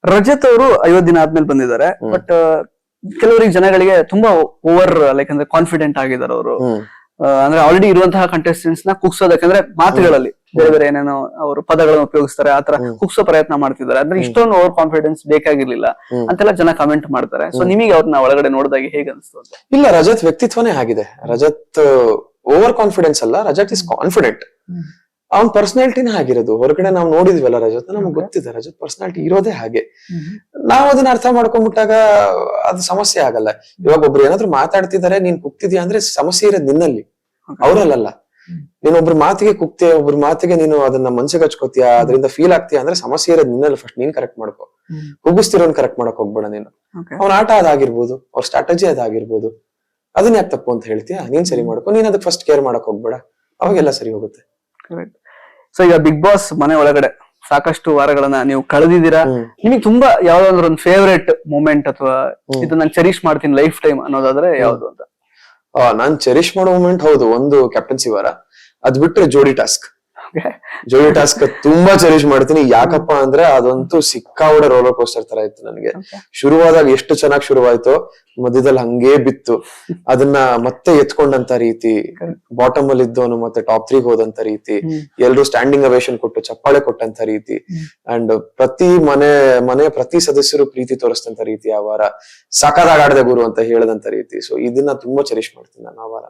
ರಜತ್ ಅವರು 50 ದಿನ ಆದ್ಮೇಲೆ ಬಂದಿದ್ದಾರೆ. ಬಟ್ ಕೆಲವರಿಗೆ ಜನಗಳಿಗೆ ತುಂಬಾ ಓವರ್ ಲೈಕ್ ಅಂದ್ರೆ ಕಾನ್ಫಿಡೆಂಟ್ ಆಗಿದ್ದಾರೆ ಅವರು. ಅಂದ್ರೆ ಆಲ್ರೆಡಿ ಇರುವಂತಹ ಕಂಟೆಸ್ಟೆಂಟ್ಸ್ ನ ಕುಗ್ಸೋದಕ್ಕಂದ್ರೆ ಮಾತುಗಳಲ್ಲಿ ಬೇರೆ ಬೇರೆ ಏನೇನೋ ಅವರು ಪದಗಳನ್ನು ಉಪಯೋಗಿಸ್ತಾರೆ, ಆತರ ಕುಗ್ಸೋ ಪ್ರಯತ್ನ ಮಾಡ್ತಿದ್ದಾರೆ. ಅಂದ್ರೆ ಇಷ್ಟೊಂದು ಓವರ್ ಕಾನ್ಫಿಡೆನ್ಸ್ ಬೇಕಾಗಿರ್ಲಿಲ್ಲ ಅಂತೆಲ್ಲ ಜನ ಕಮೆಂಟ್ ಮಾಡ್ತಾರೆ. ಸೊ ನಿಮಗೆ ಅವ್ರನ್ನ ಒಳಗಡೆ ನೋಡಿದಾಗ ಹೇಗೆ ಅನಿಸ್ತು ಅಂತ? ಇಲ್ಲ, ರಜತ್ ವ್ಯಕ್ತಿತ್ವನೇ ಆಗಿದೆ. ರಜತ್ ಓವರ್ ಕಾನ್ಫಿಡೆನ್ಸ್ ಅಲ್ಲ, ರಜತ್ ಇಸ್ ಕಾನ್ಫಿಡೆಂಟ್. ಅವ್ನ್ ಪರ್ಸನಾಲಿಟಿನೇ ಆಗಿರೋದು. ಹೊರಗಡೆ ನಾವು ನೋಡಿದ್ವಲ್ಲ ರಜತ್, ನಮ್ಗೆ ಗೊತ್ತಿದೆ ರಜತ್ ಪರ್ಸನಾಲಿಟಿ ಇರೋದೇ ಹಾಗೆ. ನಾವ್ ಅದನ್ನ ಅರ್ಥ ಮಾಡ್ಕೊಂಡ್ಬಿಟ್ಟಾಗ ಅದು ಸಮಸ್ಯೆ ಆಗಲ್ಲ. ಇವಾಗ ಒಬ್ರು ಏನಾದ್ರು ಮಾತಾಡ್ತಿದ್ದಾರೆ, ನೀನ್ ಕುಗ್ತಿದ್ಯಾ ಅಂದ್ರೆ ಸಮಸ್ಯೆ ಇರೋದು ನಿನ್ನಲ್ಲಿ, ಅವ್ರಲ್ಲ. ನೀನೊಬ್ರ ಮಾತಿಗೆ ಕುಗ್ತೀಯ, ಒಬ್ರ ಮಾತಿಗೆ ನೀನು ಅದನ್ನ ಮನ್ಸಿಗೆ ಹಚ್ಕೋತೀಯ, ಅದರಿಂದ ಫೀಲ್ ಆಗ್ತೀಯ ಅಂದ್ರೆ ಸಮಸ್ಯೆ ಇರೋದು ನಿನ್ನಲ್ಲಿ. ಫಸ್ಟ್ ನೀನ್ ಕರೆಕ್ಟ್ ಮಾಡ್ಕೋ, ಕುಗ್ಗಿಸ್ತಿರೋನ್ ಕರೆಕ್ಟ್ ಮಾಡಕ್ ಹೋಗ್ಬೇಡ ನೀನು. ಅವ್ನ ಆಟ ಅದಾಗಿರ್ಬೋದು, ಅವ್ರ ಸ್ಟ್ರಾಟಜಿ ಅದಾಗಿರ್ಬೋದು, ಅದನ್ನ ಯಾಕೆ ತಪ್ಪು ಅಂತ ಹೇಳ್ತೀಯಾ? ನೀನ್ ಸರಿ ಮಾಡ್ಕೊ, ನೀನ್ ಅದಕ್ಕೆ ಫಸ್ಟ್ ಕೇರ್ ಮಾಡಕ್ ಹೋಗ್ಬೇಡ, ಅವಾಗೆಲ್ಲ ಸರಿ ಹೋಗುತ್ತೆ. ಸೊ ಈಗ ಬಿಗ್ ಬಾಸ್ ಮನೆ ಒಳಗಡೆ ಸಾಕಷ್ಟು ವಾರಗಳನ್ನ ನೀವು ಕಳೆದಿದ್ದೀರಾ. ನಿಮಗೆ ತುಂಬಾ ಯಾವ್ದಾದ್ರು ಒಂದು ಫೇವರೇಟ್ ಮೂಮೆಂಟ್ ಅಥವಾ ಇದು ನಾನು ಚೆರಿಶ್ ಮಾಡ್ತೀನಿ ಲೈಫ್ ಟೈಮ್ ಅನ್ನೋದಾದ್ರೆ ಯಾವ್ದು ಅಂತ? ನಾನ್ ಚೆರಿಶ್ ಮಾಡೋ ಮೂಮೆಂಟ್ ಹೌದು, ಒಂದು ಕ್ಯಾಪ್ಟನ್ಸಿ ವಾರ. ಅದ್ ಬಿಟ್ರೆ ಜೋಡಿ ಟಾಸ್ಕ್. ಜೋಡಿ ಟಾಸ್ಕ್ ತುಂಬಾ ಚೆರಿಶ್ ಮಾಡ್ತೀನಿ. ಯಾಕಪ್ಪ ಅಂದ್ರೆ ಅದಂತೂ ಸಿಕ್ಕಾಪಟ್ಟೆ ರೋಲರ್ ಕೋಸ್ಟರ್ ತರ ಇತ್ತು ನನಗೆ. ಶುರುವಾದಾಗ ಎಷ್ಟು ಚೆನ್ನಾಗಿ ಶುರುವಾಯ್ತು, ಮಧ್ಯದಲ್ಲಿ ಹಂಗೇ ಬಿತ್ತು. ಅದನ್ನ ಮತ್ತೆ ಎತ್ಕೊಂಡಂತ ರೀತಿ, ಬಾಟಮ್ ಅಲ್ಲಿ ಇದ್ದವನು ಮತ್ತೆ ಟಾಪ್ 3 ಹೋದಂತ ರೀತಿ, ಎಲ್ರು ಸ್ಟ್ಯಾಂಡಿಂಗ್ ಅವೇಶನ್ ಕೊಟ್ಟು ಚಪ್ಪಾಳೆ ಕೊಟ್ಟಂತ ರೀತಿ, ಅಂಡ್ ಪ್ರತಿ ಸದಸ್ಯರು ಪ್ರೀತಿ ತೋರಿಸ್ತಂತ ರೀತಿ ಆ ವಾರ. ಸಖತ್ತಾಗಿ ಆಡಿದೆ ಗುರು ಅಂತ ಹೇಳದಂತ ರೀತಿ. ಸೊ ಇದನ್ನ ತುಂಬಾ ಚೆರಿಶ್ ಮಾಡ್ತೀನಿ ನಾನು ಆ ವಾರ.